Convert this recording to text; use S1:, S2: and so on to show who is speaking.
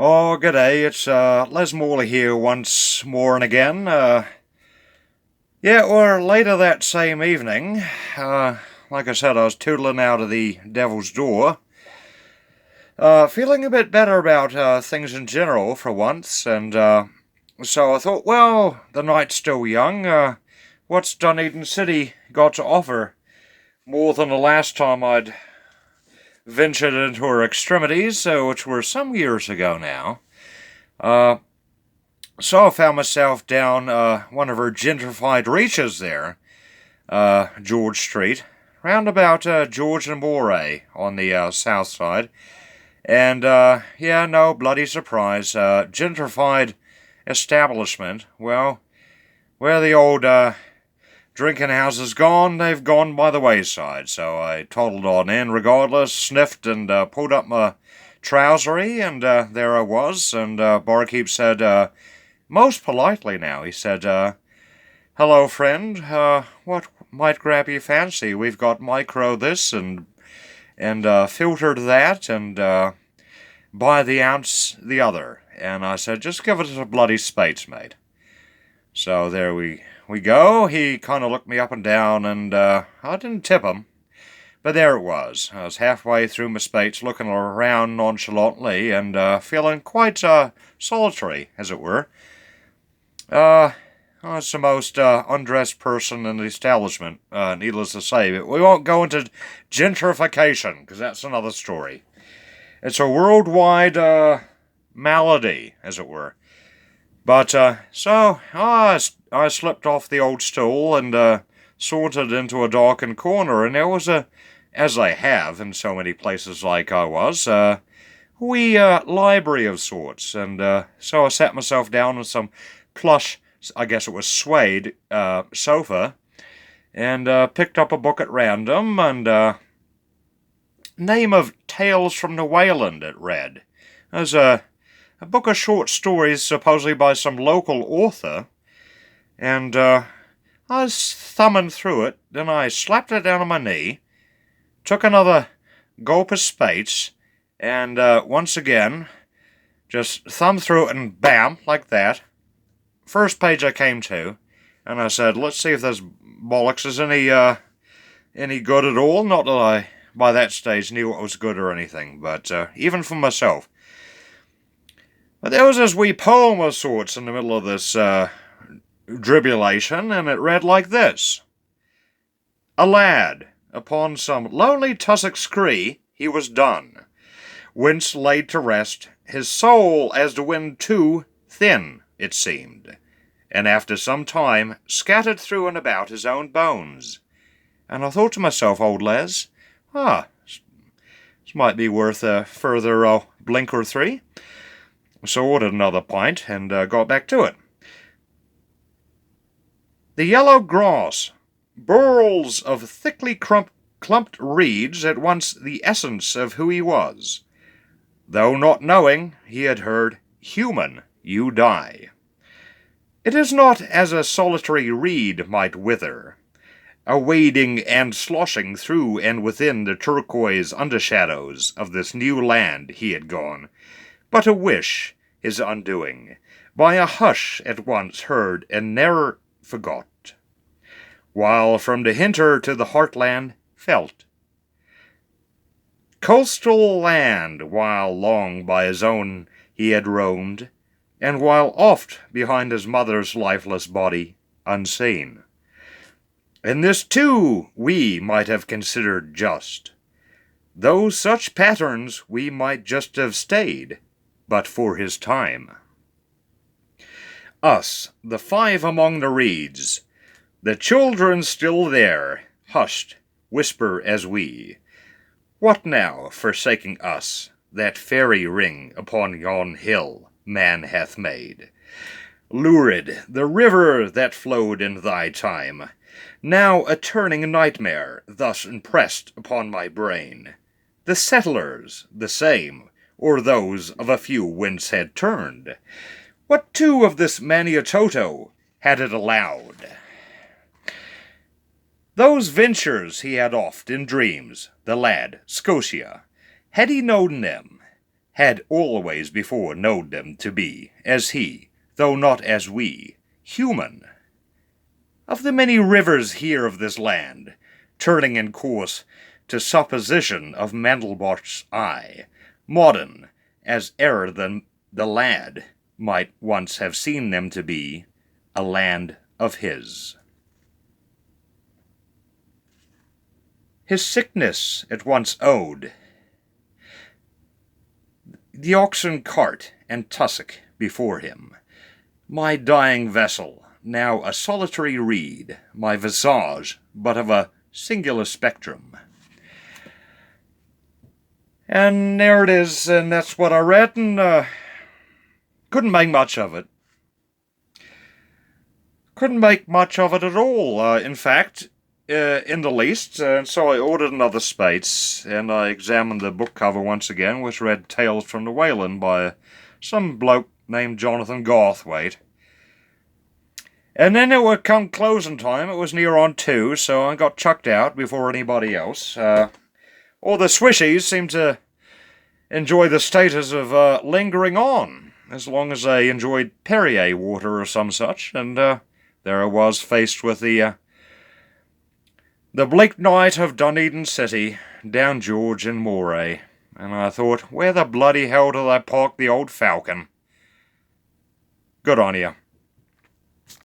S1: Oh, g'day, it's Les Mauley here once more and again. Or later that same evening, like I said, I was tootling out of the Devil's Door, feeling a bit better about things in general for once, and so I thought, well, the night's still young, what's Dunedin City got to offer more than the last time I'd ventured into her extremities, which were some years ago now. Uh, So I found myself down one of her gentrified reaches there, George Street, round about George and Moray on the south side. And, no bloody surprise, gentrified establishment. Well, where the old drinking houses gone, they've gone by the wayside. So I toddled on in regardless, sniffed and pulled up my trousery, and there I was. And barkeep said, most politely now, he said, hello, friend, what might grab your fancy? We've got micro this and filtered that and by the ounce the other. And I said, just give it a bloody spates, mate. So there we go. He kind of looked me up and down, and I didn't tip him. But there it was. I was halfway through my spates, looking around nonchalantly and feeling quite solitary, as it were. I was the most undressed person in the establishment, needless to say, but we won't go into gentrification, because that's another story. It's a worldwide malady, as it were. But, I slipped off the old stool and sauntered into a darkened corner, and there was as I have in so many places like I was, wee library of sorts, and so I sat myself down on some plush, I guess it was suede, sofa, and picked up a book at random, and name of Tales from the Wayland, it read. It was a book of short stories, supposedly by some local author, and I was thumbing through it, then I slapped it down on my knee, took another gulp of spates, and once again, just thumbed through it and bam, like that. First page I came to, and I said, let's see if this bollocks is any good at all. Not that I, by that stage, knew what was good or anything, but even for myself. But there was this wee poem of sorts in the middle of this dribulation, and it read like this. A lad, upon some lonely tussock scree, he was done, whence laid to rest, his soul as the wind too thin, it seemed, and after some time scattered through and about his own bones. And I thought to myself, old Les, this might be worth a further blink or three. So I ordered another pint and got back to it. The yellow grass, burls of thickly clumped reeds, at once the essence of who he was. Though not knowing, he had heard, human, you die. It is not as a solitary reed might wither, a wading and sloshing through and within the turquoise undershadows of this new land he had gone, but a wish, his undoing, by a hush at once heard and ne'er forgot, while from the hinter to the heartland felt. Coastal land, while long by his own he had roamed, and while oft behind his mother's lifeless body, unseen. And this too we might have considered just, though such patterns we might just have stayed, but for his time. Us, the five among the reeds, the children still there, hushed, whisper as we, what now, forsaking us, that fairy ring upon yon hill man hath made? Lurid, the river that flowed in thy time, now a turning nightmare, thus impressed upon my brain. The settlers, the same, or those of a few whence had turned. What too of this Maniatoto had it allowed? Those ventures he had oft in dreams, the lad, Scotia, had he known them, had always before knowed them to be, as he, though not as we, human. Of the many rivers here of this land, turning in course to supposition of Mandelbrot's eye, modern, as e'er the lad might once have seen them to be, a land of his. His sickness at once owed the oxen cart and tussock before him, my dying vessel, now a solitary reed, my visage but of a singular spectrum. And there it is, and that's what I read, and couldn't make much of it. Couldn't make much of it at all, in fact, in the least, and so I ordered another Spates, and I examined the book cover once again, which read Tales from the Wayland by some bloke named Jonathan Garthwaite. And then it would come closing time, it was near on 2, so I got chucked out before anybody else. All the swishies seemed to enjoy the status of lingering on, as long as they enjoyed Perrier water or some such, and there I was faced with the bleak night of Dunedin City, down George and Moray, and I thought, where the bloody hell do they park the old Falcon? Good on you.